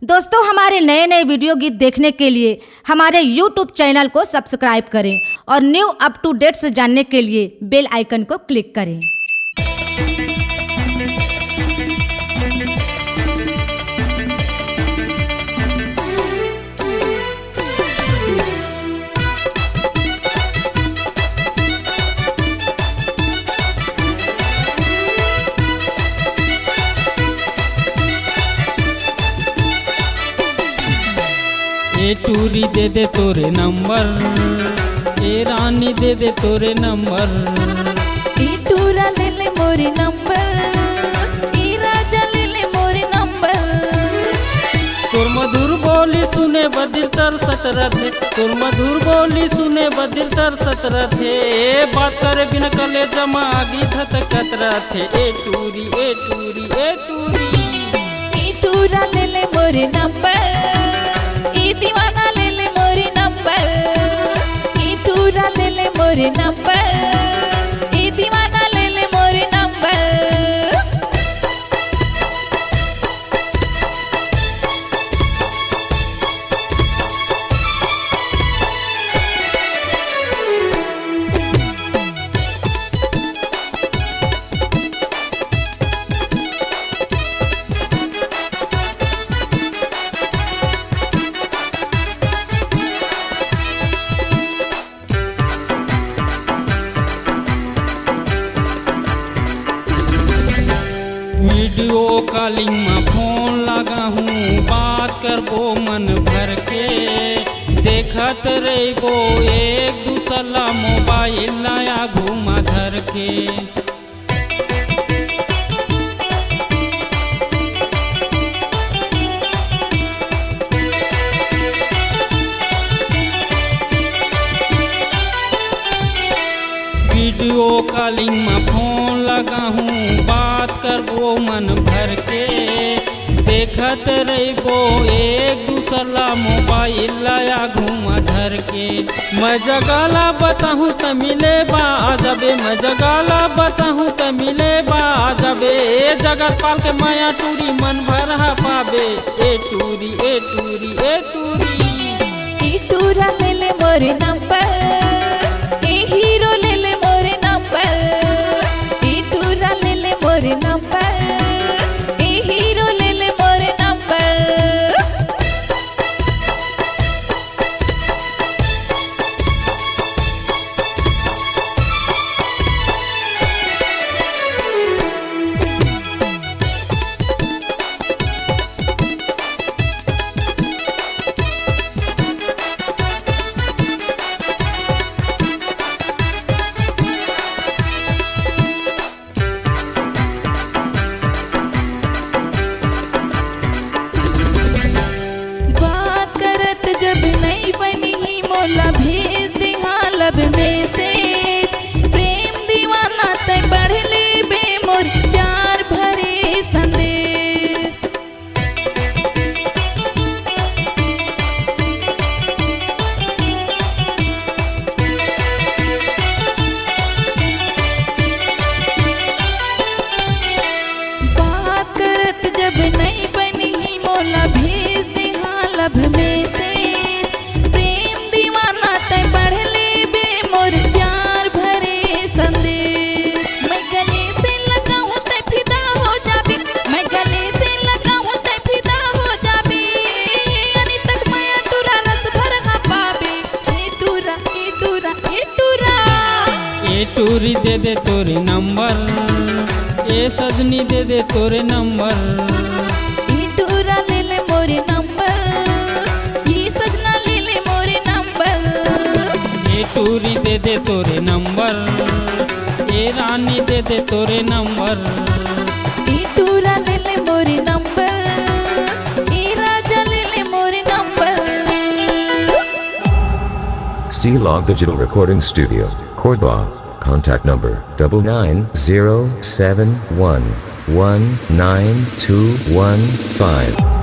दोस्तों, हमारे नए नए वीडियो गीत देखने के लिए हमारे YouTube चैनल को सब्सक्राइब करें और न्यू अप टू डेट्स जानने के लिए बेल आइकन को क्लिक करें। ए टूरी दे दे तोरे नंबर, ए रानी दे दे तोरे नंबर। ई टूरा ले ले मोरे नंबर, ई राजा ले ले मोरे नंबर। तोर मधुर बोली सुने बदिल तर सतरथे, तोर मधुर बोली सुने बदिल तर सतरथे। बात करे बिना कले जमा आगी धत कतरथे। ए टूरी ए टूरी ए टूरी, ई टूरा ले ले मोरे नंबर, ई दीवाना ले ले मोरे नंबर। ई टूरा ले ले मोरे नंबर, ई दीवाना ले ले मोरे नंबर। वीडियो कॉलिंग में फोन लगा हूँ, बात करबो मन भर के। देखत रहो एक दूसरा मोबाइल नया घूमा धर के। वीडियो कॉलिंग में फोन लगा हूँ, बात करबो मन भर के। देखत रहो एक दूसरा मोबाइल लाया घूमा धर के। मैं जगाला बताहूँ त मिले बा जबे, मैं जगाला बताहूँ त मिले बा जबे। जगत पाल के माया टूरी मन भर पावे। ए टूरी ए टूरी ए टूरी, ई टूरा ले ले मोरे नंबर, ई हीरो ले ले मोरे नंबर। ई टूरा ले ले मोरे नंबर, ई हीरो ले ले मोरे नंबर। बात करत जब नहीं बनी मोला भेज दिहा लब मैसेज। प्रेम दीवाना तक बढ़ ले बे मोर प्यार भरे संदेश। बात करत जब नहीं बनी मोला भेज दिहा लब मैसेज। प्रेम दीवाना तक बढ़ ले बे मोर प्यार भरे संदेश। मैं गले से लगाऊं ते फिदा हो जाबी, मैं गले से लगाऊं ते फिदा हो जाबी। यानी तक माया टूरा रस भर हा पाबे। ए टूरा ए टूरा ए टूरा, ए टूरी दे दे तोरे नंबर, ए सजनी दे दे तोरे नंबर। ई टूरा ले ले मोरे नंबर, ई सजना ले ले मोरे नंबर। ए टूरी दे दे तोरे नंबर, ए रानी दे दे तोरे नंबर। ई टूरा ले ले मोरे नंबर, ई राजा ले ले मोरे number. C-Log Digital Recording Studio, Cordoba. Contact number 9907119215.